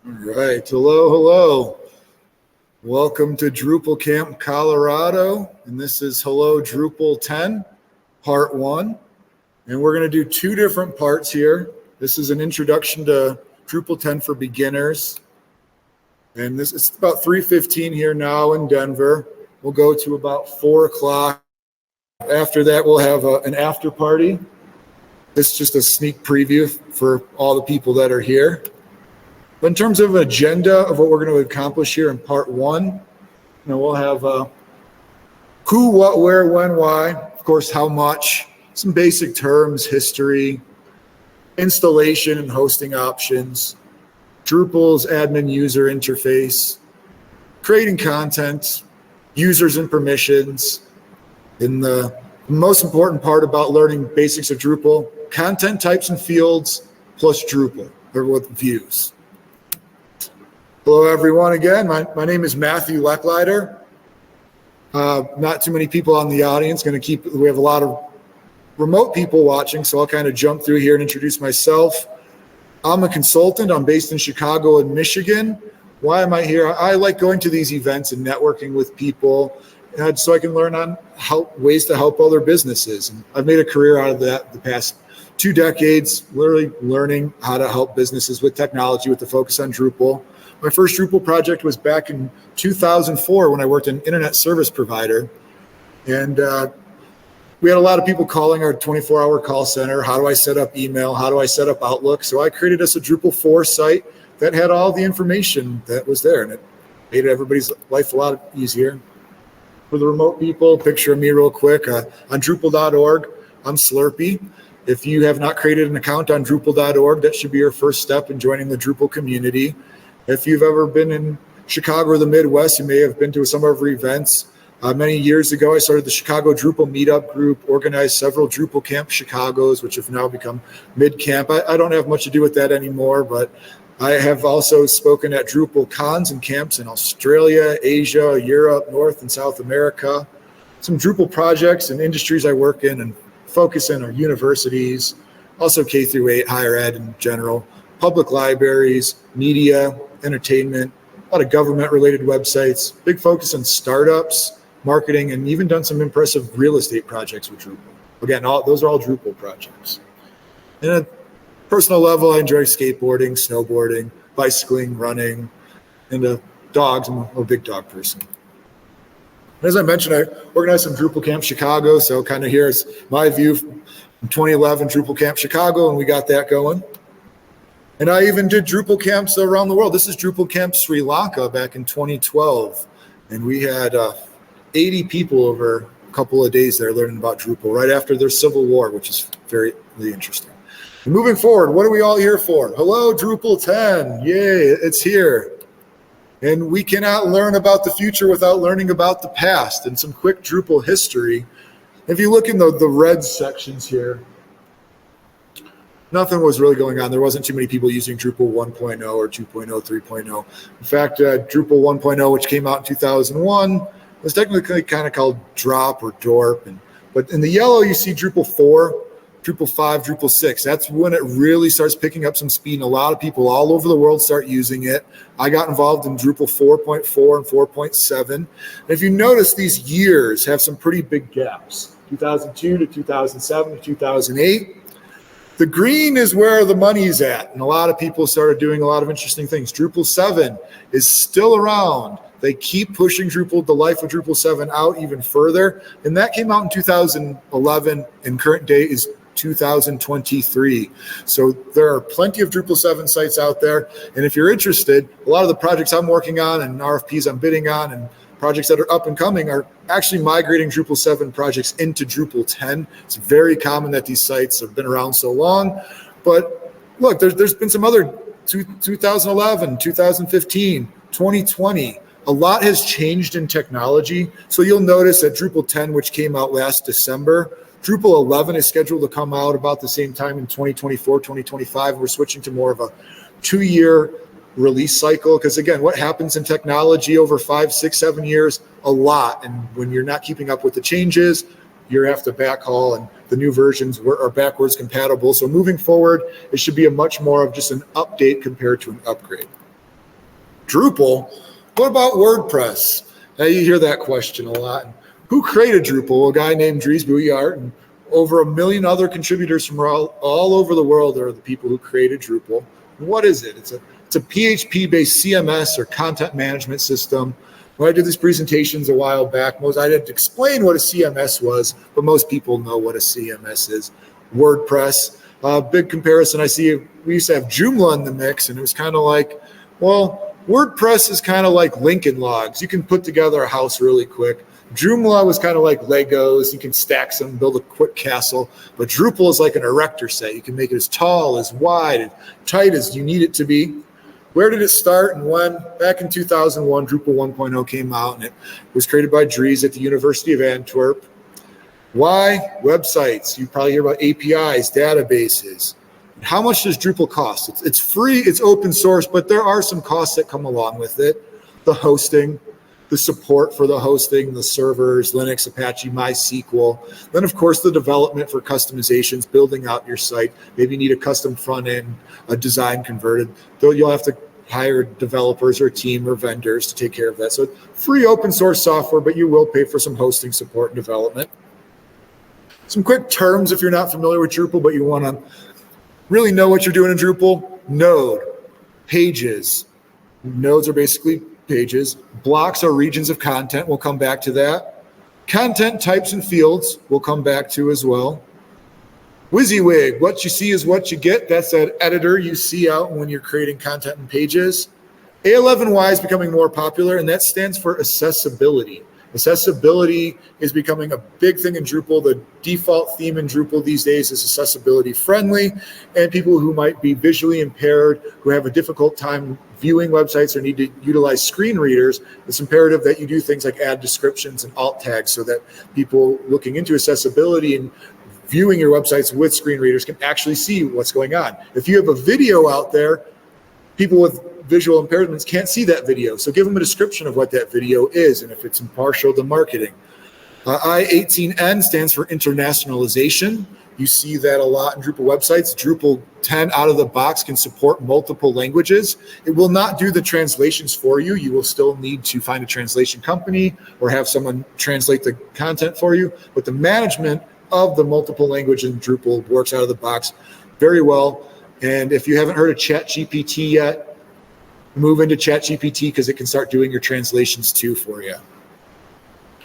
All right, hello. Welcome to Drupal Camp, Colorado, and this is Hello Drupal 10, part 1. And we're going to do two different parts here. This is an introduction to Drupal 10 for beginners. And this is about 3:15 here now in Denver. We'll go to about 4 o'clock. After that, we'll have an after party. This is just a sneak preview for all the people that are here. But in terms of an agenda of what we're going to accomplish here in part 1, we'll have who, what, where, when, why, of course, how much, some basic terms, history, installation and hosting options, Drupal's admin user interface, creating content, users and permissions, and the most important part about learning basics of Drupal, content types and fields plus Drupal, or with views. Hello, everyone. Again, my name is Matthew Lecklider. Not too many people on the audience. We have a lot of remote people watching, so I'll kind of jump through here and introduce myself. I'm a consultant. I'm based in Chicago and Michigan. Why am I here? I like going to these events and networking with people, so I can learn on ways to help other businesses. And I've made a career out of that the past 2 decades, literally learning how to help businesses with technology with the focus on Drupal. My first Drupal project was back in 2004 when I worked in an internet service provider. And we had a lot of people calling our 24-hour call center. How do I set up email? How do I set up Outlook? So I created us a Drupal 4 site that had all the information that was there. And it made everybody's life a lot easier. For the remote people, picture of me real quick. On Drupal.org, I'm Slurpee. If you have not created an account on Drupal.org, that should be your first step in joining the Drupal community. If you've ever been in Chicago or the Midwest, you may have been to some of our events. Many years ago, I started the Chicago Drupal Meetup Group, organized several Drupal Camp Chicagos, which have now become Mid-Camp. I don't have much to do with that anymore, but I have also spoken at Drupal cons and camps in Australia, Asia, Europe, North and South America. Some Drupal projects and industries I work in and focus in are universities, also K through 8, higher ed in general, public libraries, media, entertainment, a lot of government-related websites, big focus on startups, marketing, and even done some impressive real estate projects with Drupal. Again, those are all Drupal projects. And at a personal level, I enjoy skateboarding, snowboarding, bicycling, running, and dogs. I'm a big dog person. As I mentioned, I organized some Drupal Camp Chicago, so kind of here's my view from 2011 Drupal Camp Chicago, and we got that going. And I even did Drupal camps around the world. This is Drupal Camp Sri Lanka back in 2012. And we had 80 people over a couple of days there learning about Drupal right after their civil war, which is very really interesting. And moving forward, what are we all here for? Hello, Drupal 10. Yay, it's here. And we cannot learn about the future without learning about the past and some quick Drupal history. If you look in the red sections here, nothing was really going on. There wasn't too many people using Drupal 1.0 or 2.0, 3.0. In fact, Drupal 1.0, which came out in 2001, was technically kind of called Drop or Dorp. But in the yellow, you see Drupal 4, Drupal 5, Drupal 6. That's when it really starts picking up some speed, and a lot of people all over the world start using it. I got involved in Drupal 4.4 and 4.7. And if you notice, these years have some pretty big gaps, 2002 to 2007 to 2008. The green is where the money's at, and a lot of people started doing a lot of interesting things. Drupal 7 is still around. They keep pushing the life of Drupal 7 out even further, and that came out in 2011, and current day is 2023. So there are plenty of Drupal 7 sites out there, and if you're interested, a lot of the projects I'm working on and RFPs I'm bidding on and projects that are up and coming are actually migrating Drupal 7 projects into Drupal 10. It's very common that these sites have been around so long. But look, there's been some other 2011, 2015, 2020. A lot has changed in technology. So you'll notice that Drupal 10, which came out last December, Drupal 11 is scheduled to come out about the same time in 2024, 2025. We're switching to more of a 2-year release cycle, because again, what happens in technology over 5, 6, 7 years? A lot. And when you're not keeping up with the changes, you have to backhaul, and the new versions are backwards compatible. So moving forward, it should be a much more of just an update compared to an upgrade. Drupal? What about WordPress? Now you hear that question a lot. Who created Drupal? A guy named Dries Buyart, and over 1 million other contributors from all over the world are the people who created Drupal. What is it? It's a PHP-based CMS or content management system. When I did these presentations a while back, I had to explain what a CMS was, but most people know what a CMS is. WordPress, big comparison. I see we used to have Joomla in the mix, and it was kind of like, well, WordPress is kind of like Lincoln Logs. You can put together a house really quick. Joomla was kind of like Legos. You can stack some, build a quick castle. But Drupal is like an erector set. You can make it as tall, as wide, and tight as you need it to be. Where did it start and when? Back in 2001, Drupal 1.0 came out, and it was created by Dries at the University of Antwerp. Why? Websites. You probably hear about APIs, databases. How much does Drupal cost? It's free, it's open source, but there are some costs that come along with it. The hosting, the support for the hosting, the servers, Linux, Apache, MySQL. Then, of course, the development for customizations, building out your site. Maybe you need a custom front end, a design converted. Though you'll have to hire developers or a team or vendors to take care of that. So free open source software, but you will pay for some hosting support and development. Some quick terms if you're not familiar with Drupal, but you want to really know what you're doing in Drupal. Node, pages. Nodes are basically pages. Blocks are regions of content. We'll come back to that. Content types and fields we'll come back to as well. WYSIWYG, what you see is what you get. That's that editor you see out when you're creating content and pages. A11Y is becoming more popular, and that stands for accessibility. Accessibility is becoming a big thing in Drupal. The default theme in Drupal these days is accessibility friendly, and people who might be visually impaired, who have a difficult time viewing websites or need to utilize screen readers, it's imperative that you do things like add descriptions and alt tags so that people looking into accessibility and viewing your websites with screen readers can actually see what's going on. If you have a video out there, people with visual impairments can't see that video. So give them a description of what that video is and if it's impartial to marketing. I18N stands for internationalization. You see that a lot in Drupal websites. Drupal 10 out of the box can support multiple languages. It will not do the translations for you. You will still need to find a translation company or have someone translate the content for you. But the management of the multiple language in Drupal works out of the box very well. And if you haven't heard of ChatGPT yet, move into ChatGPT because it can start doing your translations too for you.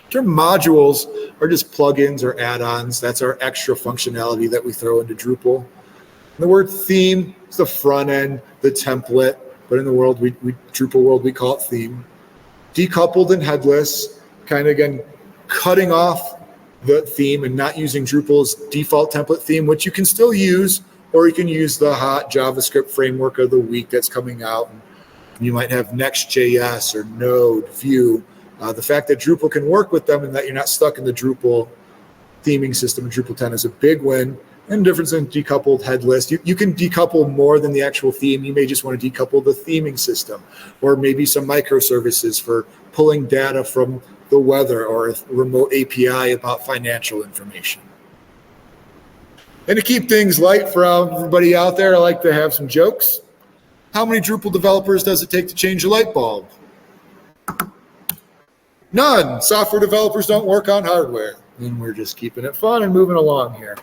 Term modules are just plugins or add-ons. That's our extra functionality that we throw into Drupal. And the word theme is the front end, the template, but in the world, Drupal world, we call it theme. Decoupled and headless, kind of again, cutting off the theme and not using Drupal's default template theme, which you can still use, or you can use the hot JavaScript framework of the week that's coming out. You might have Next.js or Node, Vue. The fact that Drupal can work with them and that you're not stuck in the Drupal theming system in Drupal 10 is a big win. And difference in decoupled, headless. You can decouple more than the actual theme. You may just want to decouple the theming system, or maybe some microservices for pulling data from the weather or a remote API about financial information. And to keep things light for everybody out there, I like to have some jokes. How many Drupal developers does it take to change a light bulb? None. Software developers don't work on hardware. And we're just keeping it fun and moving along here.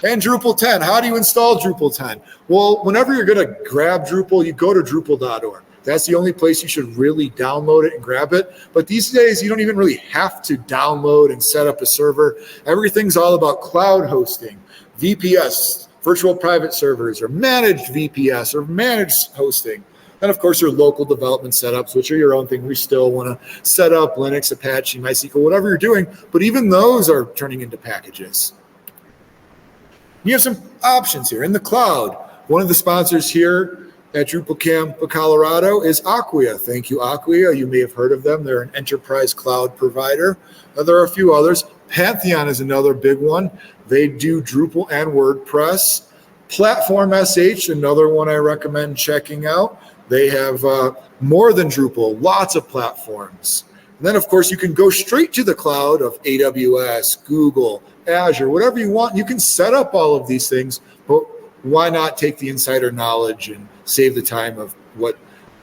And Drupal 10, how do you install Drupal 10? Well, whenever you're going to grab Drupal, you go to Drupal.org. That's the only place you should really download it and grab it. But these days, you don't even really have to download and set up a server. Everything's all about cloud hosting, VPS, virtual private servers, or managed VPS, or managed hosting. And of course, your local development setups, which are your own thing. We still want to set up Linux, Apache, MySQL, whatever you're doing. But even those are turning into packages. You have some options here in the cloud. One of the sponsors here at Drupal Camp Colorado is Acquia. Thank you, Acquia. You may have heard of them. They're an enterprise cloud provider. There are a few others. Pantheon is another big one. They do Drupal and WordPress. Platform SH, another one I recommend checking out. They have more than Drupal, lots of platforms. And then, of course, you can go straight to the cloud of AWS, Google, Azure, whatever you want. You can set up all of these things, but why not take the insider knowledge and save the time of what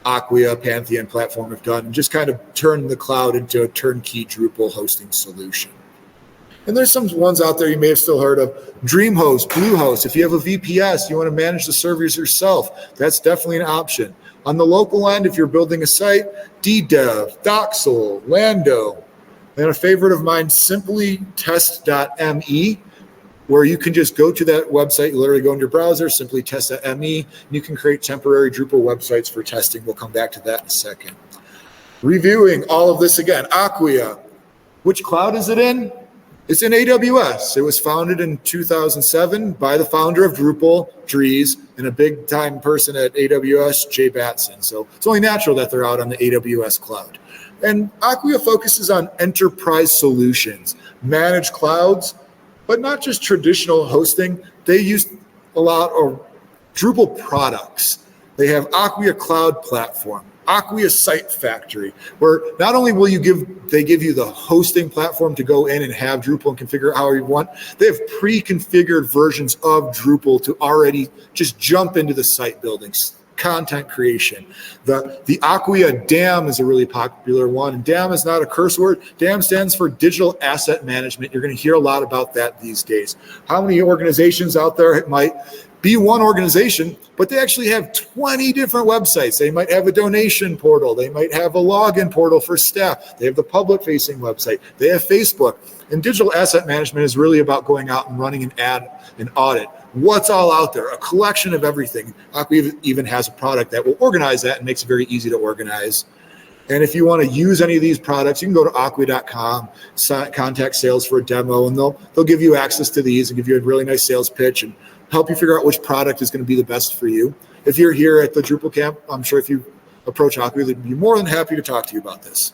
Acquia, Pantheon platform have done, and just kind of turn the cloud into a turnkey Drupal hosting solution. And there's some ones out there you may have still heard of. DreamHost, Bluehost. If you have a VPS, you want to manage the servers yourself, that's definitely an option. On the local end, if you're building a site, DDev, Doxel, Lando, and a favorite of mine, simply test.me, where you can just go to that website, you literally go in your browser, simply test.me, and you can create temporary Drupal websites for testing. We'll come back to that in a second. Reviewing all of this again, Acquia. Which cloud is it in? It's in AWS. It was founded in 2007 by the founder of Drupal, Dries, and a big time person at AWS, Jay Batson. So it's only natural that they're out on the AWS cloud. And Acquia focuses on enterprise solutions, managed clouds, but not just traditional hosting. They use a lot of Drupal products. They have Acquia Cloud Platform, Acquia Site Factory, where not only will they give you the hosting platform to go in and have Drupal and configure it however you want, they have pre-configured versions of Drupal to already just jump into the site building, content creation. The Acquia DAM is a really popular one. And DAM is not a curse word. DAM stands for Digital Asset Management. You're going to hear a lot about that these days. How many organizations out there, it might be one organization, but they actually have 20 different websites. They might have a donation portal. They might have a login portal for staff. They have the public-facing website. They have Facebook. And digital asset management is really about going out and running an audit. What's all out there? A collection of everything. Acquia even has a product that will organize that and makes it very easy to organize. And if you want to use any of these products, you can go to acquia.com, contact sales for a demo, and they'll give you access to these and give you a really nice sales pitch and help you figure out which product is going to be the best for you. If you're here at the Drupal camp, I'm sure if you approach Acquia, they'd be more than happy to talk to you about this.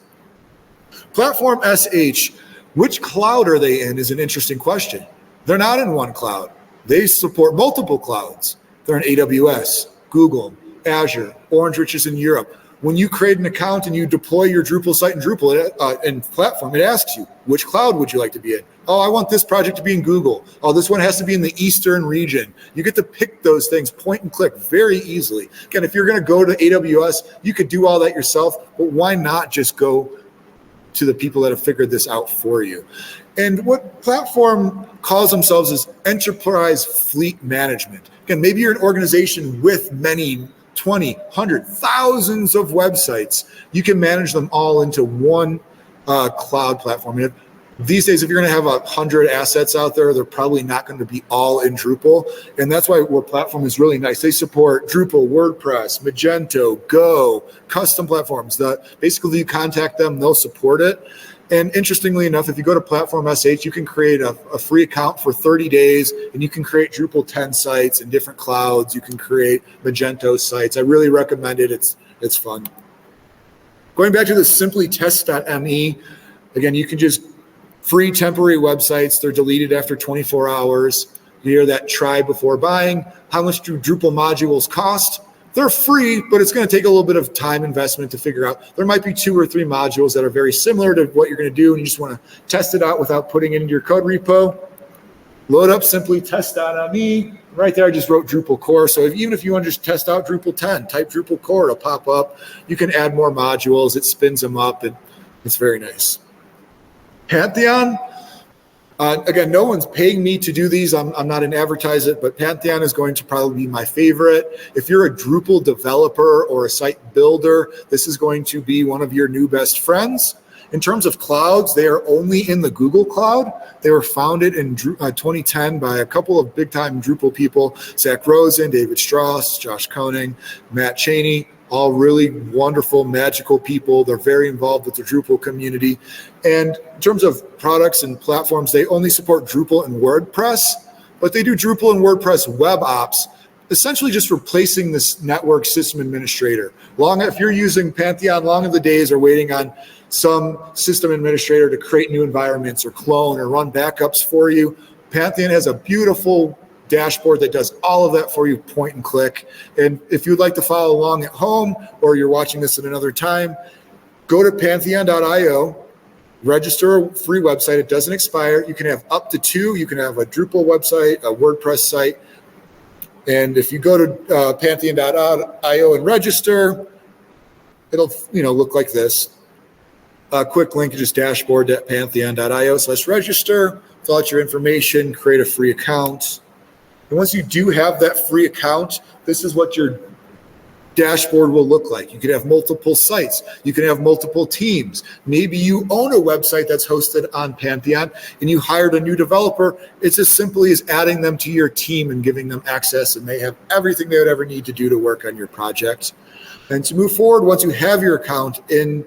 Platform SH, which cloud are they in is an interesting question. They're not in one cloud. They support multiple clouds. They're in AWS, Google, Azure, Orange, which is in Europe. When you create an account and you deploy your Drupal site in Drupal and platform, it asks you, which cloud would you like to be in? Oh, I want this project to be in Google. Oh, this one has to be in the Eastern region. You get to pick those things, point and click very easily. Again, if you're going to go to AWS, you could do all that yourself, but why not just go to the people that have figured this out for you? And what platform calls themselves is enterprise fleet management. Again, maybe you're an organization with many 20, 100, thousands of websites. You can manage them all into one cloud platform. These days, if you're going to have 100 assets out there, they're probably not going to be all in Drupal. And that's why our platform is really nice. They support Drupal, WordPress, Magento, Go, custom platforms. Basically, you contact them, they'll support it. And interestingly enough, if you go to Platform SH, you can create a free account for 30 days, and you can create Drupal 10 sites in different clouds. You can create Magento sites. I really recommend it. It's fun. Going back to the simply test.me, again, you can just free temporary websites. They're deleted after 24 hours. You hear that try before buying. How much do Drupal modules cost? They're free, but it's going to take a little bit of time investment to figure out. There might be 2 or 3 modules that are very similar to what you're going to do, and you just want to test it out without putting it into your code repo. Load up simply test.me. Right there, I just wrote Drupal core. So even if you want to just test out Drupal 10, type Drupal core, it'll pop up. You can add more modules. It spins them up, and it's very nice. Pantheon. Again, no one's paying me to do these. I'm not an advertiser, but Pantheon is going to probably be my favorite. If you're a Drupal developer or a site builder, this is going to be one of your new best friends. In terms of clouds, they are only in the Google Cloud. They were founded in 2010 by a couple of big-time Drupal people, Zach Rosen, David Strauss, Josh Koenig, Matt Cheney, all really wonderful, magical people. They're very involved with the Drupal community. And in terms of products and platforms, they only support Drupal and WordPress, but they do Drupal and WordPress web ops, essentially just replacing this network system administrator. If you're using Pantheon, long of the days are waiting on some system administrator to create new environments or clone or run backups for you. Pantheon has a beautiful dashboard that does all of that for you, point and click. And if you'd like to follow along at home or you're watching this at another time, go to pantheon.io, register a free website. It doesn't expire. You can have up to 2. You can have a Drupal website, a WordPress site. And if you go to pantheon.io and register, it'll look like this. A quick link is just dashboard.pantheon.io/register. Fill out your information, create a free account. And once you do have that free account, this is what your dashboard will look like. You could have multiple sites. You can have multiple teams. Maybe you own a website that's hosted on Pantheon and you hired a new developer. It's as simply as adding them to your team and giving them access, and they have everything they would ever need to do to work on your project. And to move forward, once you have your account in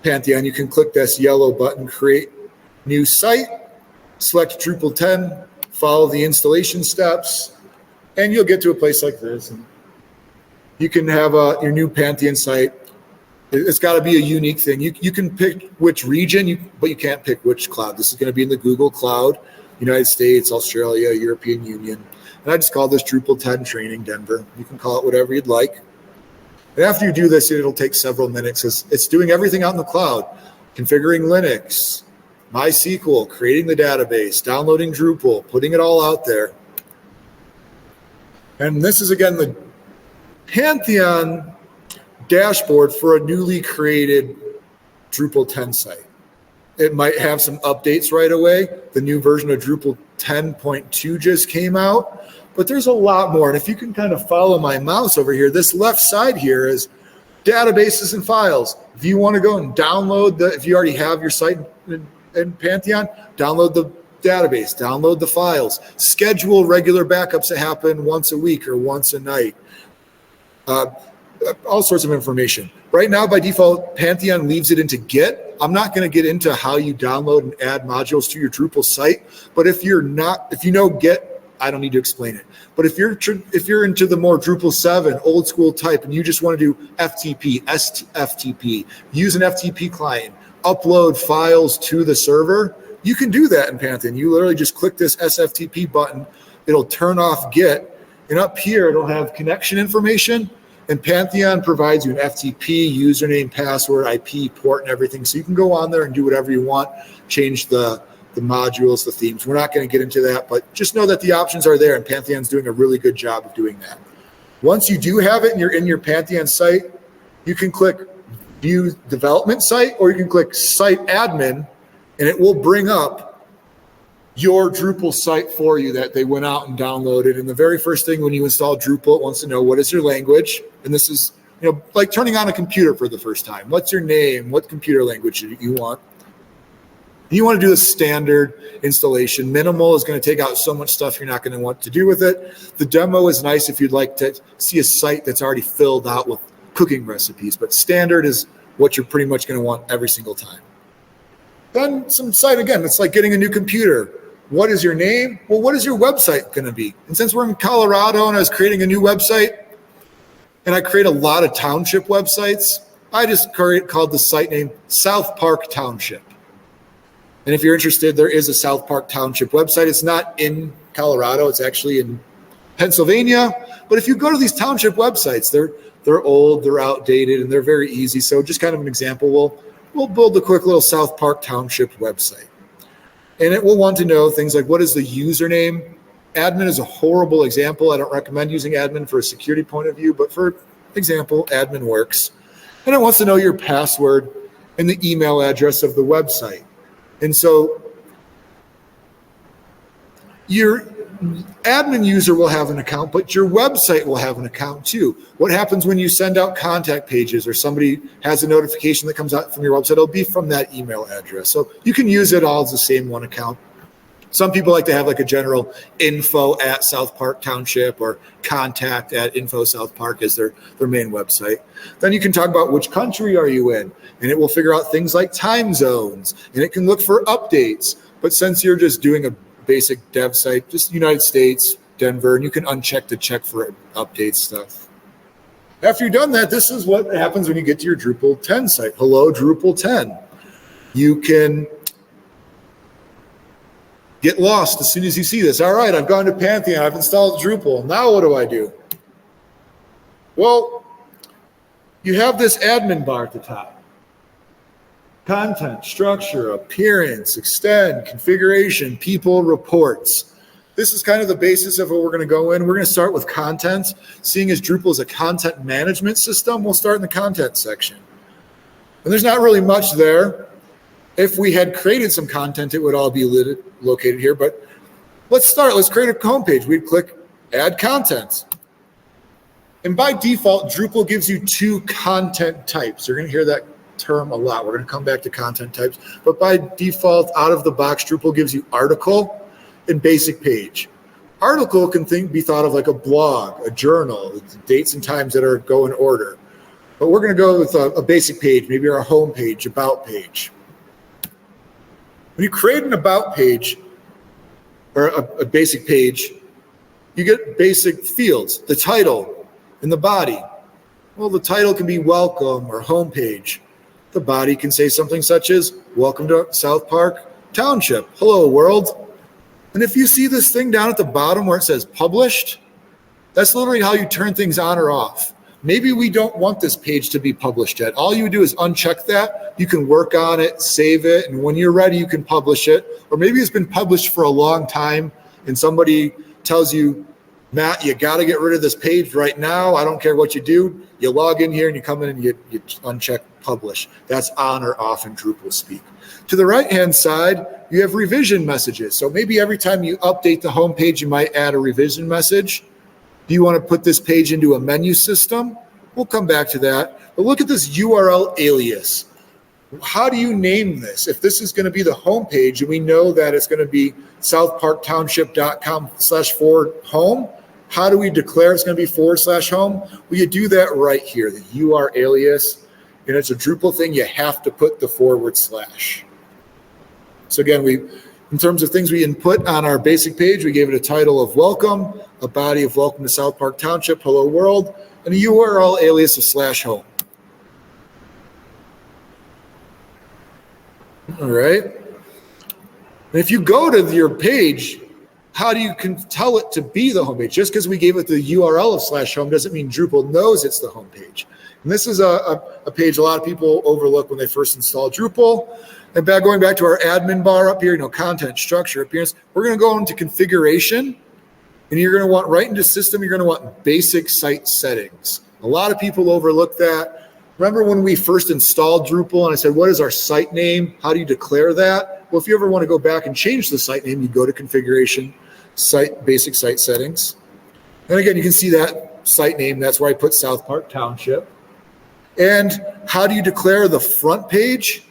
Pantheon, you can click this yellow button, create new site, select Drupal 10, follow the installation steps, and you'll get to a place like this. And you can have your new Pantheon site. It's got to be a unique thing. You can pick which region, but you can't pick which cloud. This is going to be in the Google Cloud, United States, Australia, European Union. And I just call this Drupal 10 Training Denver. You can call it whatever you'd like. And after you do this, it'll take several minutes because it's doing everything out in the cloud, configuring Linux, MySQL, creating the database, downloading Drupal, putting it all out there. And this is, again, the Pantheon dashboard for a newly created Drupal 10 site. It might have some updates right away. The new version of Drupal 10.2 just came out, but there's a lot more. And if you can kind of follow my mouse over here, this left side here is databases and files. If you want to go and download if you already have your site in Pantheon, download the database, download the files, schedule regular backups that happen once a week or once a night. All sorts of information. Right now, by default, Pantheon leaves it into Git. I'm not going to get into how you download and add modules to your Drupal site, but if you know Git, I don't need to explain it. But if you're into the more Drupal 7 old school type and you just want to do FTP, SFTP, use an FTP client, upload files to the server, you can do that in Pantheon. You literally just click this SFTP button. It'll turn off Git, and up here it'll have connection information. And Pantheon provides you an FTP, username, password, IP, port, and everything. So you can go on there and do whatever you want, change the modules, the themes. We're not going to get into that, but just know that the options are there, and Pantheon's doing a really good job of doing that. Once you do have it and you're in your Pantheon site, you can click View Development Site, or you can click Site Admin, and it will bring up your Drupal site for you that they went out and downloaded. And the very first thing when you install Drupal, it wants to know what is your language. And this is, like turning on a computer for the first time. What's your name? What computer language do you want? You want to do a standard installation. Minimal is going to take out so much stuff you're not going to want to do with it. The demo is nice if you'd like to see a site that's already filled out with cooking recipes, but standard is what you're pretty much going to want every single time. Then some site, again, it's like getting a new computer. What is your name? Well, what is your website going to be? And since we're in Colorado and I was creating a new website, and I create a lot of township websites, I just called the site name South Park Township. And if you're interested, there is a South Park Township website. It's not in Colorado. It's actually in Pennsylvania. But if you go to these township websites, they're old, they're outdated, and they're very easy. So just kind of an example, we'll build a quick little South Park Township website. And it will want to know things like, what is the username? Admin is a horrible example. I don't recommend using admin for a security point of view, but for example, admin works. And it wants to know your password and the email address of the website. And so your admin user will have an account, but your website will have an account too. What happens when you send out contact pages or somebody has a notification that comes out from your website? It'll be from that email address. So you can use it all as the same one account. Some people like to have like a general info@South Park Township or contact@info South Park as their main website. Then you can talk about which country are you in, and it will figure out things like time zones, and it can look for updates. But since you're just doing a basic dev site, just United States, Denver, and you can uncheck to check for update stuff. After you've done that, this is what happens when you get to your Drupal 10 site. Hello, Drupal 10. You can get lost as soon as you see this. All right, I've gone to Pantheon. I've installed Drupal. Now what do I do? Well, you have this admin bar at the top. Content, structure, appearance, extend, configuration, people, reports. this is kind of the basis of what we're going to go in. We're going to start with content. Seeing as Drupal is a content management system, we'll start in the content section. And there's not really much there. If we had created some content, it would all be located here. But let's start. Let's create a homepage. We'd click Add Content. And by default, Drupal gives you two content types. You're going to hear that term a lot. We're going to come back to content types. But by default, out of the box, Drupal gives you article and basic page. Article can be thought of like a blog, a journal, dates and times that go in order. But we're going to go with a basic page, maybe our home page, about page. When you create an about page or a basic page, you get basic fields, the title and the body. Well, the title can be welcome or home page. The body can say something such as, welcome to South Park Township. Hello, world. And if you see this thing down at the bottom where it says published, that's literally how you turn things on or off. Maybe we don't want this page to be published yet. All you do is uncheck that. You can work on it, save it, and when you're ready, you can publish it. Or maybe it's been published for a long time and somebody tells you, Matt, you got to get rid of this page right now. I don't care what you do. You log in here and you come in and you uncheck publish. That's on or off in Drupal speak. To the right-hand side, you have revision messages. So maybe every time you update the homepage, you might add a revision message. Do you want to put this page into a menu system? We'll come back to that. But look at this URL alias. How do you name this? If this is going to be the homepage and we know that it's going to be southparktownship.com/home, how do we declare it's going to be /home? Well, you do that right here, the URL alias. And it's a Drupal thing. You have to put the /. So again, in terms of things we input on our basic page, we gave it a title of welcome, a body of welcome to South Park Township, hello world, and a URL alias of /home. All right. And if you go to your page, how do you tell it to be the homepage? Just because we gave it the URL of /home doesn't mean Drupal knows it's the homepage. And this is a page a lot of people overlook when they first install Drupal. And going back to our admin bar up here, content, structure, appearance, we're going to go into configuration. And you're going to want right into system, you're going to want basic site settings. A lot of people overlook that. Remember when we first installed Drupal and I said, what is our site name? How do you declare that? Well, if you ever want to go back and change the site name, you go to configuration, basic site settings. And again, you can see that site name. That's where I put South Park Township. And how do you declare the front page?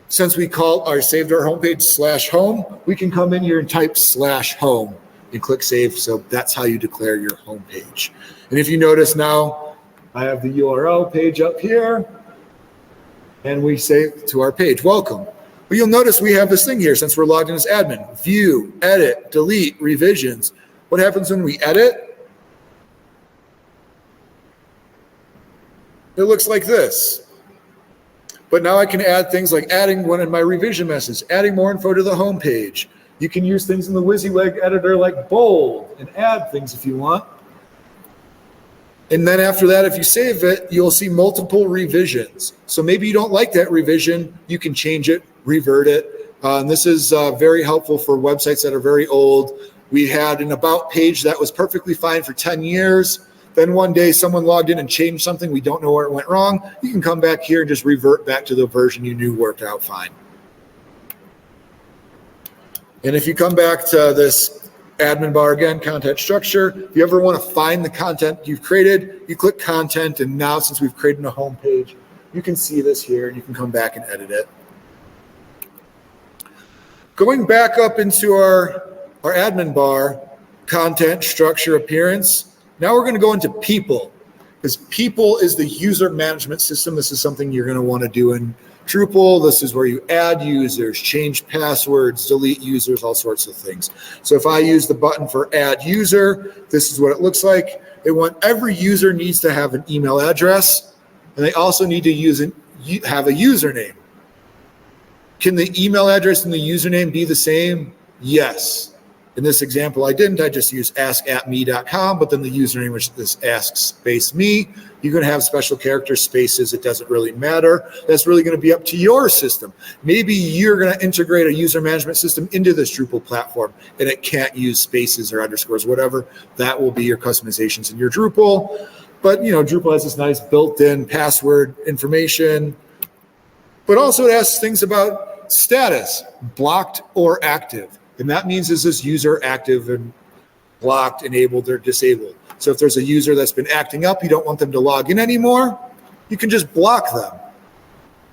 Since we saved our homepage /home, we can come in here and type /home and click save. So that's how you declare your homepage. And if you notice now, I have the URL page up here and we save to our page, welcome. But you'll notice we have this thing here since we're logged in as admin, view, edit, delete, revisions. What happens when we edit? It looks like this. But now I can add things like adding one in my revision message, adding more info to the home page. You can use things in the WYSIWYG editor like bold and add things if you want. And then after that, if you save it, you'll see multiple revisions. So maybe you don't like that revision, you can change it, revert it. And this is very helpful for websites that are very old. We had an about page that was perfectly fine for 10 years. Then one day someone logged in and changed something. We don't know where it went wrong. You can come back here and just revert back to the version you knew worked out fine. And if you come back to this admin bar again, content structure, if you ever want to find the content you've created, you click content. And now since we've created a home page, you can see this here and you can come back and edit it. Going back up into our admin bar, content, structure, appearance. Now we're going to go into people, because people is the user management system. This is something you're going to want to do in Drupal. This is where you add users, change passwords, delete users, all sorts of things. So if I use the button for add user, this is what it looks like. Every user needs to have an email address, and they also need to have a username. Can the email address and the username be the same? Yes. In this example, I didn't. I just used ask@me.com, but then the username was this ask_me. You can have special character spaces. It doesn't really matter. That's really going to be up to your system. Maybe you're going to integrate a user management system into this Drupal platform and it can't use spaces or underscores, whatever. That will be your customizations in your Drupal. But, you know, Drupal has this nice built-in password information, but also it asks things about status, blocked or active. And that means, is this user active and blocked, enabled, or disabled? So if there's a user that's been acting up, you don't want them to log in anymore, you can just block them.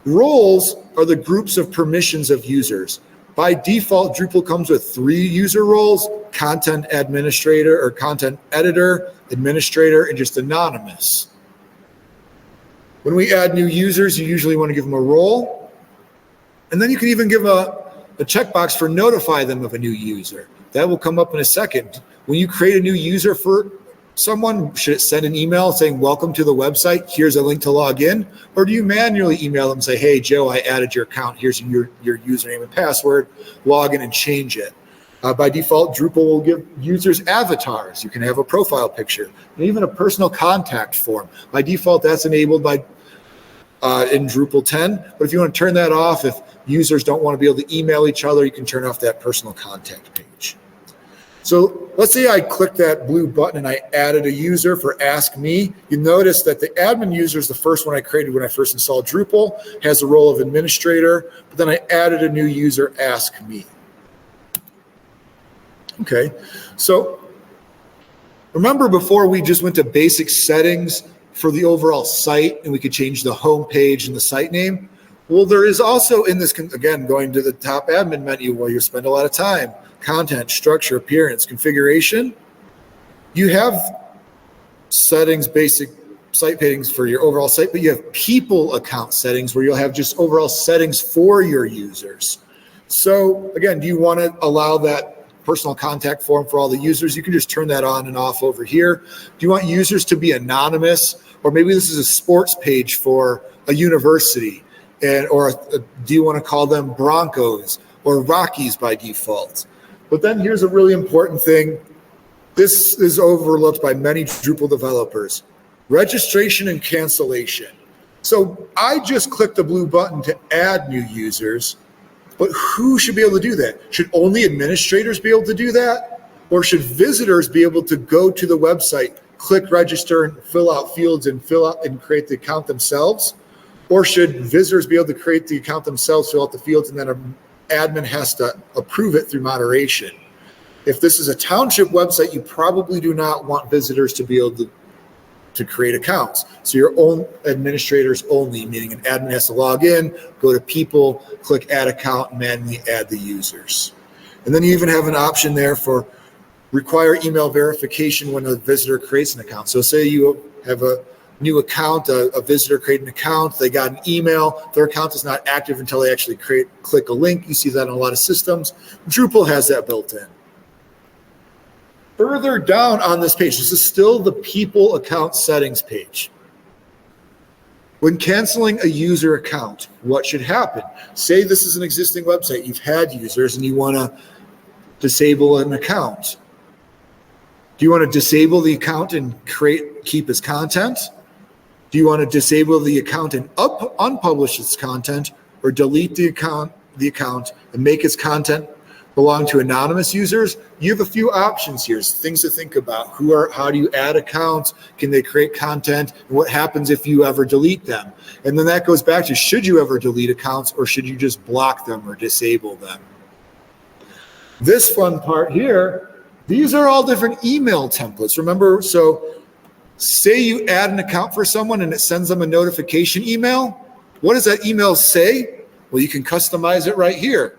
Roles are the groups of permissions of users. By default, Drupal comes with 3 user roles: content administrator or content editor, administrator, and just anonymous. When we add new users, you usually want to give them a role. And then you can even give a checkbox for notify them of a new user. That will come up in a second. When you create a new user for someone, should it send an email saying, welcome to the website, here's a link to log in? Or do you manually email them and say, hey, Joe, I added your account, here's your username and password, log in and change it. By default, Drupal will give users avatars. You can have a profile picture and even a personal contact form. By default, that's enabled by in Drupal 10. But if you want to turn that off, if users don't want to be able to email each other, you can turn off that personal contact page. So let's say I click that blue button and I added a user for Ask Me. You notice that the admin user is the first one I created when I first installed Drupal, has the role of administrator, but then I added a new user, Ask Me. Okay, so remember before we just went to basic settings for the overall site and we could change the home page and the site name? Well, there is also in this, again, going to the top admin menu where you spend a lot of time, content, structure, appearance, configuration. You have settings, basic site settings for your overall site, but you have people account settings where you'll have just overall settings for your users. So again, do you want to allow that personal contact form for all the users? You can just turn that on and off over here. Do you want users to be anonymous? Or maybe this is a sports page for a university. Or do you want to call them Broncos or Rockies by default? But then here's a really important thing. This is overlooked by many Drupal developers: registration and cancellation. So I just clicked the blue button to add new users, but who should be able to do that? Should only administrators be able to do that? Or should visitors be able to go to the website, click register and fill out fields and create the account themselves? Or should visitors be able to create the account themselves, fill out the fields, and then an admin has to approve it through moderation? If this is a township website, you probably do not want visitors to be able to create accounts. So your own administrators only, meaning an admin has to log in, go to people, click add account, and manually add the users. And then you even have an option there for require email verification when a visitor creates an account. So say you have a new account, a visitor created an account, they got an email, their account is not active until they actually click a link. You see that on a lot of systems. Drupal has that built in. Further down on this page, this is still the people account settings page. When canceling a user account, what should happen? Say this is an existing website, you've had users and you want to disable an account. Do you want to disable the account and keep its content? Do you want to disable the account and unpublish its content, or delete the account and make its content belong to anonymous users? You have a few options here, things to think about. How do you add accounts? Can they create content? And what happens if you ever delete them? And then that goes back to, should you ever delete accounts, or should you just block them or disable them? This fun part here, these are all different email templates. Remember, so say you add an account for someone and it sends them a notification email. What does that email say? Well, you can customize it right here.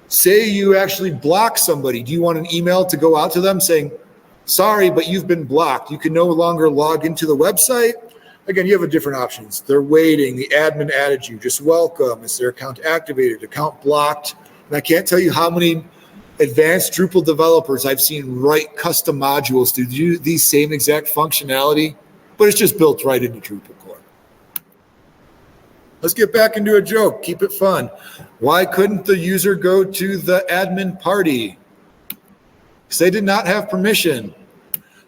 Say you actually block somebody. Do you want an email to go out to them saying, sorry, but you've been blocked. You can no longer log into the website? Again, you have different options. They're waiting. The admin added you. Just welcome. Is their account activated? Account blocked? And I can't tell you how many advanced Drupal developers I've seen write custom modules to do these same exact functionality, but it's just built right into Drupal core. Let's get back into a joke. Keep it fun. Why couldn't the user go to the admin party? Because they did not have permission.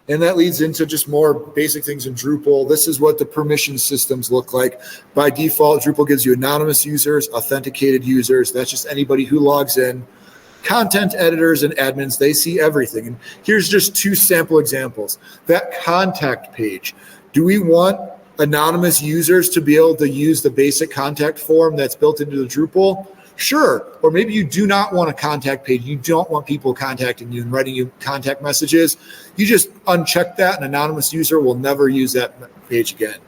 And that leads into just more basic things in Drupal. This is what the permission systems look like. By default, Drupal gives you anonymous users, authenticated users. That's just anybody who logs in. Content editors and admins, they see everything. And here's just 2 sample examples. That contact page. Do we want anonymous users to be able to use the basic contact form that's built into the Drupal? Sure. Or maybe you do not want a contact page. You don't want people contacting you and writing you contact messages. You just uncheck that. An anonymous user will never use that page again.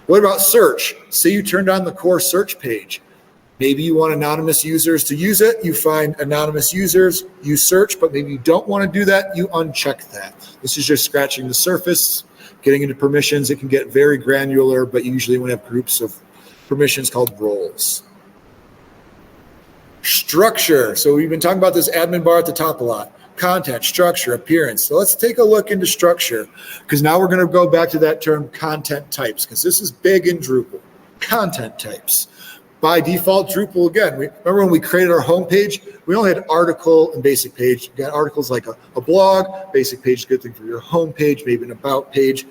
What about search? Say you turned on the core search page. Maybe you want anonymous users to use it. You find anonymous users, you search, but maybe you don't want to do that. You uncheck that. This is just scratching the surface, getting into permissions. It can get very granular, but you usually want to have groups of permissions called roles. Structure. So we've been talking about this admin bar at the top a lot. Content, structure, appearance. So let's take a look into structure, because now we're going to go back to that term content types, because this is big in Drupal. Content types. By default, Drupal, again, remember when we created our homepage, we only had article and basic page. You got articles like a blog, basic page is a good thing for your homepage, maybe an about page.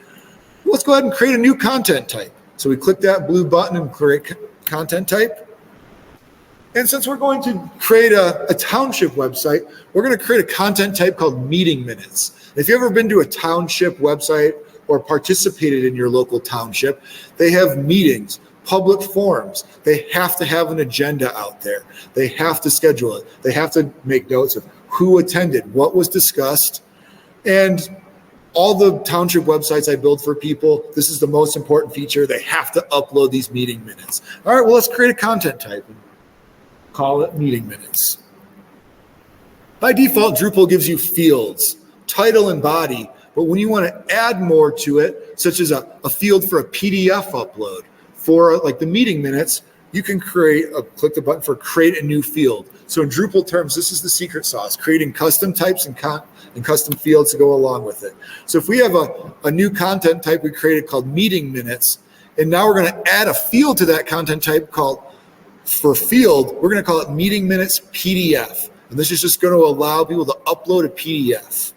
Let's go ahead and create a new content type. So we click that blue button and create content type. And since we're going to create a township website, we're going to create a content type called meeting minutes. If you've ever been to a township website or participated in your local township, they have meetings, public forums. They have to have an agenda out there. They have to schedule it. They have to make notes of who attended, what was discussed. And all the township websites I build for people, this is the most important feature. They have to upload these meeting minutes. All right, well, let's create a content type. Call it meeting minutes. By default, Drupal gives you fields, title and body, but when you want to add more to it, such as a field for a PDF upload, for like the meeting minutes, you can click the button for create a new field. So in Drupal terms, this is the secret sauce, creating custom types and custom fields to go along with it. So if we have a new content type we created called meeting minutes, and now we're going to add a field to that content type called for field, we're going to call it meeting minutes PDF. And this is just going to allow people to upload a PDF.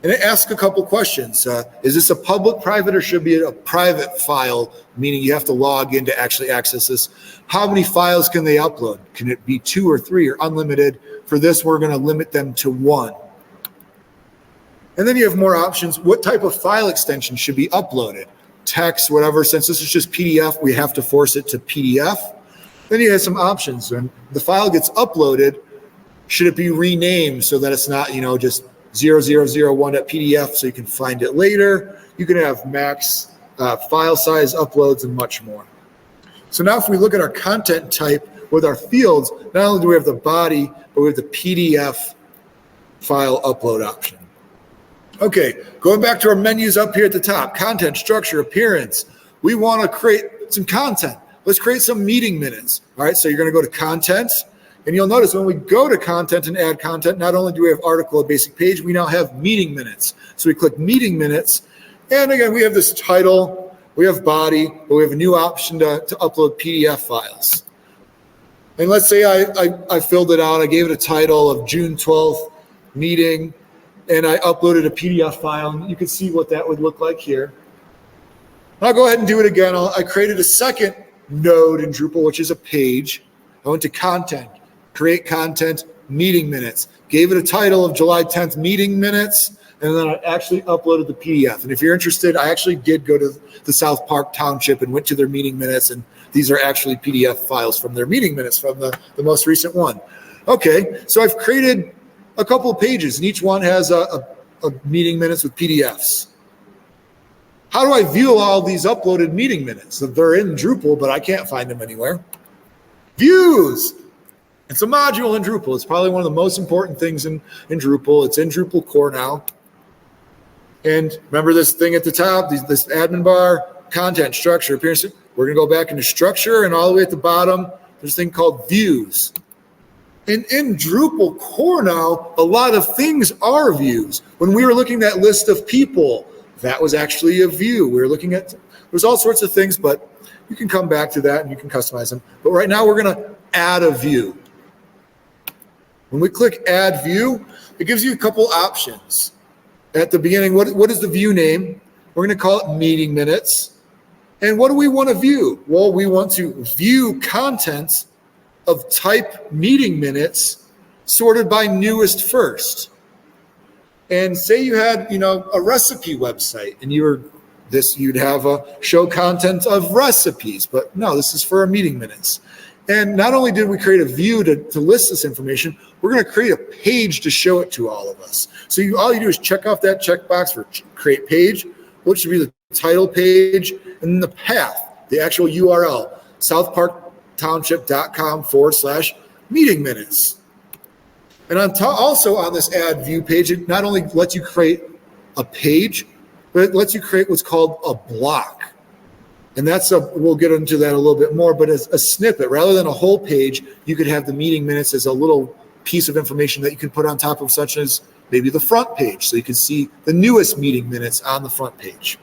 And it asks a couple questions. Is this a public, private, or should it be a private file, meaning you have to log in to actually access this? How many files can they upload? Can it be 2 or 3 or unlimited? For this, we're going to limit them to 1. And then you have more options. What type of file extension should be uploaded? Text, whatever. Since this is just PDF, we have to force it to PDF. Then you have some options. When the file gets uploaded, should it be renamed so that it's not, just 0001.pdf so you can find it later? You can have max file size uploads and much more. So now if we look at our content type with our fields, not only do we have the body, but we have the PDF file upload option. Okay, going back to our menus up here at the top, content, structure, appearance. We want to create some content. Let's create some meeting minutes. All right, so you're going to go to content, and you'll notice when we go to content and add content, not only do we have article, a basic page, we now have meeting minutes. So we click meeting minutes, and again, we have this title, we have body, but we have a new option to upload PDF files. And let's say I filled it out, I gave it a title of June 12th meeting, and I uploaded a PDF file, and you can see what that would look like here. I'll go ahead and do it again. I created a second node in Drupal, which is a page. I went to content, create content, meeting minutes, gave it a title of July 10th meeting minutes, and then I actually uploaded the PDF. And if you're interested, I actually did go to the South Park Township and went to their meeting minutes, and these are actually PDF files from their meeting minutes from the most recent one. Okay, so I've created a couple of pages, and each one has a meeting minutes with PDFs. How do I view all these uploaded meeting minutes? They're in Drupal, but I can't find them anywhere. Views. It's a module in Drupal. It's probably one of the most important things in Drupal. It's in Drupal core now. And remember this thing at the top, this admin bar, content, structure, appearance. We're going to go back into structure, and all the way at the bottom, there's a thing called views. And in Drupal core now, a lot of things are views. When we were looking at that list of people, that was actually a view. We were looking at, there's all sorts of things, but you can come back to that and you can customize them. But right now we're going to add a view. When we click add view, it gives you a couple options. at the beginning, what is the view name? We're going to call it meeting minutes. And what do we want to view? Well, we want to view content of type meeting minutes sorted by newest first. And say you had, a recipe website and you'd have a show content of recipes, but no, this is for our meeting minutes. And not only did we create a view to list this information, we're going to create a page to show it to all of us. So all you do is check off that checkbox for create page, which should be the title page, and then the path, the actual URL, southparktownship.com/meeting minutes. And also on this add view page, it not only lets you create a page, but it lets you create what's called a block. And we'll get into that a little bit more, but as a snippet, rather than a whole page, you could have the meeting minutes as a little piece of information that you can put on top of, such as maybe the front page. So you can see the newest meeting minutes on the front page.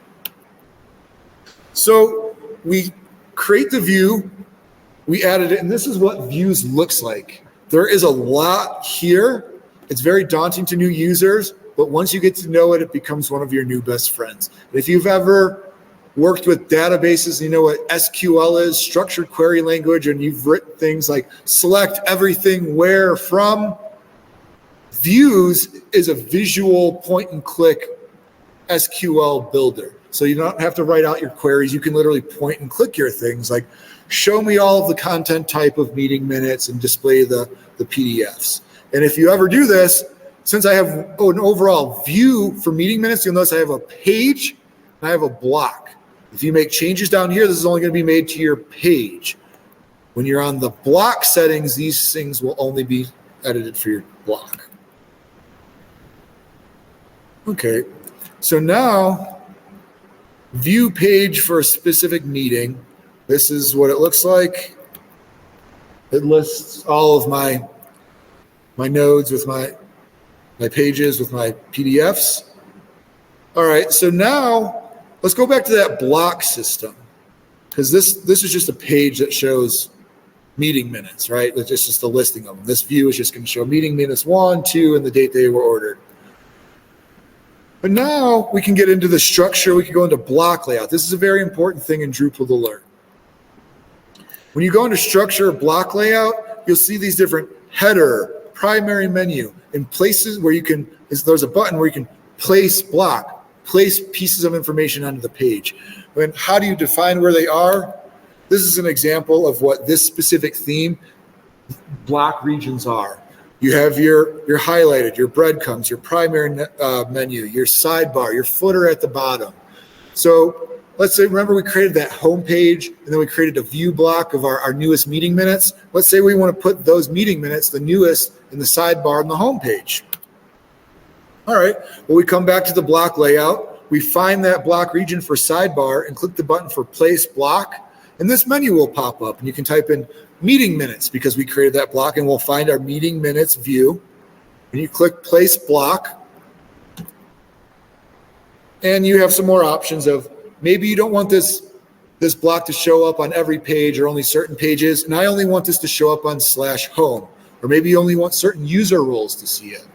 So we create the view, we added it, and this is what views looks like. There is a lot here. It's very daunting to new users, but once you get to know it, it becomes one of your new best friends. If you've ever worked with databases, you know what SQL is, structured query language, and you've written things like select everything where from. Views is a visual point and click SQL builder. So you don't have to write out your queries. You can literally point and click your things like show me all of the content type of meeting minutes and display the PDFs. And if you ever do this, since I have an overall view for meeting minutes, you'll notice I have a page and I have a block. If you make changes down here, this is only going to be made to your page. When you're on the block settings, these things will only be edited for your block. Okay, so now view page for a specific meeting. This is what it looks like. It lists all of my nodes with my pages with my PDFs. All right, so now let's go back to that block system, because this is just a page that shows meeting minutes, right? It's just a listing of them. This view is just going to show meeting minutes 1, 2, and the date they were ordered. But now we can get into the structure. We can go into block layout. This is a very important thing in Drupal to learn. When you go into structure block layout, you'll see these different header, primary menu, and places where there's a button where you can place block, place pieces of information onto the page. And how do you define where they are? This is an example of what this specific theme block regions are. You have your highlighted, your breadcrumbs, your primary menu, your sidebar, your footer at the bottom. So let's say, remember we created that home page and then we created a view block of our newest meeting minutes. Let's say we want to put those meeting minutes, the newest, in the sidebar on the home page. All right, well, we come back to the block layout. We find that block region for sidebar and click the button for place block. And this menu will pop up and you can type in meeting minutes because we created that block, and we'll find our meeting minutes view. And you click place block. And you have some more options of maybe you don't want this block to show up on every page or only certain pages. And I only want this to show up on /home. Or maybe you only want certain user roles to see it.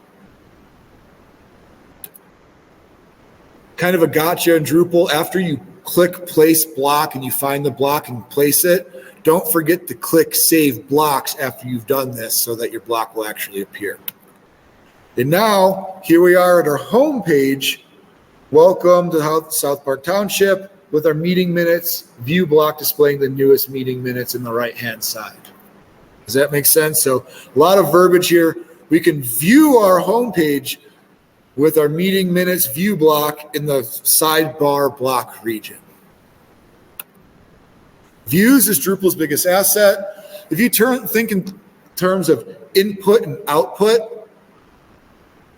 Kind of a gotcha in Drupal. After you click place block and you find the block and place it, don't forget to click save blocks after you've done this so that your block will actually appear. And now here we are at our home page. Welcome to South Park Township with our meeting minutes view block displaying the newest meeting minutes in the right-hand side. Does that make sense? So a lot of verbiage here. We can view our home page with our meeting minutes view block in the sidebar block region. Views is Drupal's biggest asset. If you think in terms of input and output,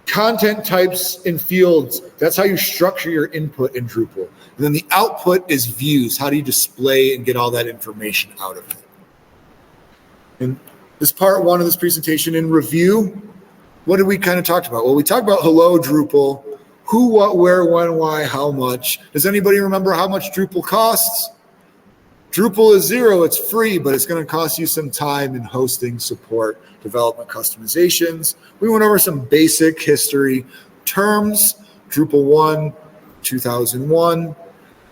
content types and fields, that's how you structure your input in Drupal. And then the output is views. How do you display and get all that information out of it? And this part one of this presentation in review, what did we kind of talk about? Well, we talked about hello Drupal, who, what, where, when, why, how much. Does anybody remember how much Drupal costs? Drupal is $0, it's free, but it's going to cost you some time in hosting, support, development, customizations. We went over some basic history terms. Drupal 1, 2001.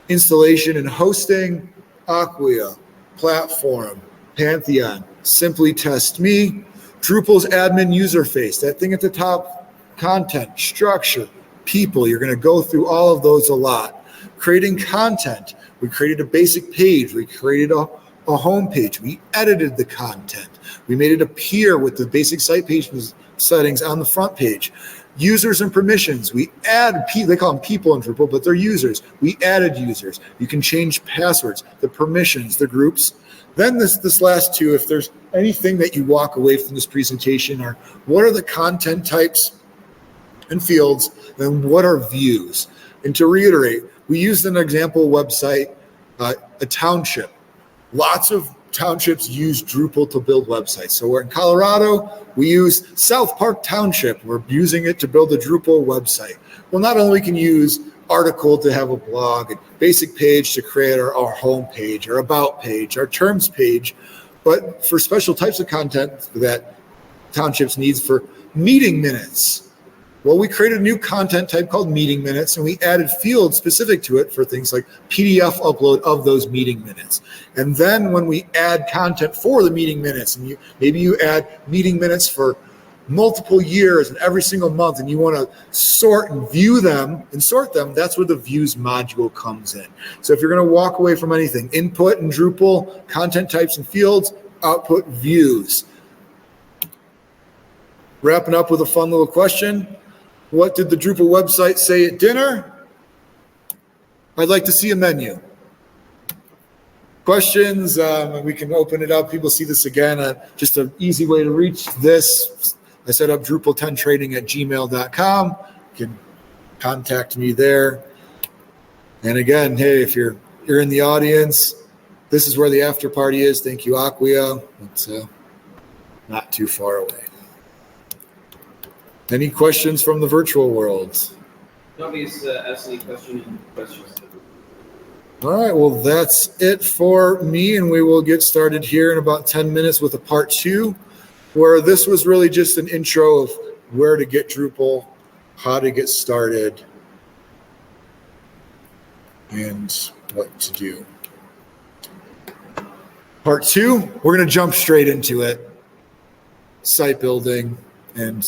Installation and hosting, Acquia, Platform, Pantheon, Simply Test Me, Drupal's admin user face, that thing at the top, content, structure, people. You're going to go through all of those a lot. Creating content. We created a basic page. We created a home page. We edited the content. We made it appear with the basic site page settings on the front page. Users and permissions. We add, they call them people in Drupal, but they're users. We added users. You can change passwords, the permissions, the groups. Then this last two, if there's anything that you walk away from this presentation, are what are the content types and fields, and what are views? And to reiterate, we used an example website, a township. Lots of townships use Drupal to build websites. So we're in Colorado, we use South Park Township. We're using it to build a Drupal website. Well, not only can you use article to have a blog, and basic page to create our home page, our about page, our terms page, but for special types of content that townships needs for meeting minutes. Well, we created a new content type called meeting minutes, and we added fields specific to it for things like PDF upload of those meeting minutes. And then when we add content for the meeting minutes, and maybe you add meeting minutes for multiple years and every single month, and you want to sort and view them and sort them, that's where the views module comes in. So if you're going to walk away from anything, input in Drupal, content types and fields, output views. Wrapping up with a fun little question. What did the Drupal website say at dinner? I'd like to see a menu. Questions? We can open it up. People see this again. Just an easy way to reach this. I set up Drupal10training@gmail.com. You can contact me there. And again, hey, if you're in the audience, this is where the after party is. Thank you, Acquia. It's not too far away. Any questions from the virtual world? Nobody's asked any questions. All right, well, that's it for me, and we will get started here in about 10 minutes with a part 2, where this was really just an intro of where to get Drupal, how to get started, and what to do. Part 2, we're going to jump straight into it. Site building and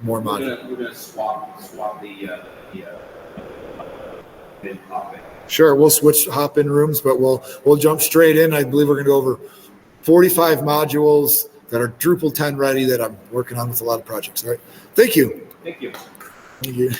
more modules. We're going to swap the hop-in. Sure, we'll switch hop-in rooms, but we'll jump straight in. I believe we're going to go over 45 modules that are Drupal 10 ready that I'm working on with a lot of projects. All right. Thank you. Thank you. Thank you.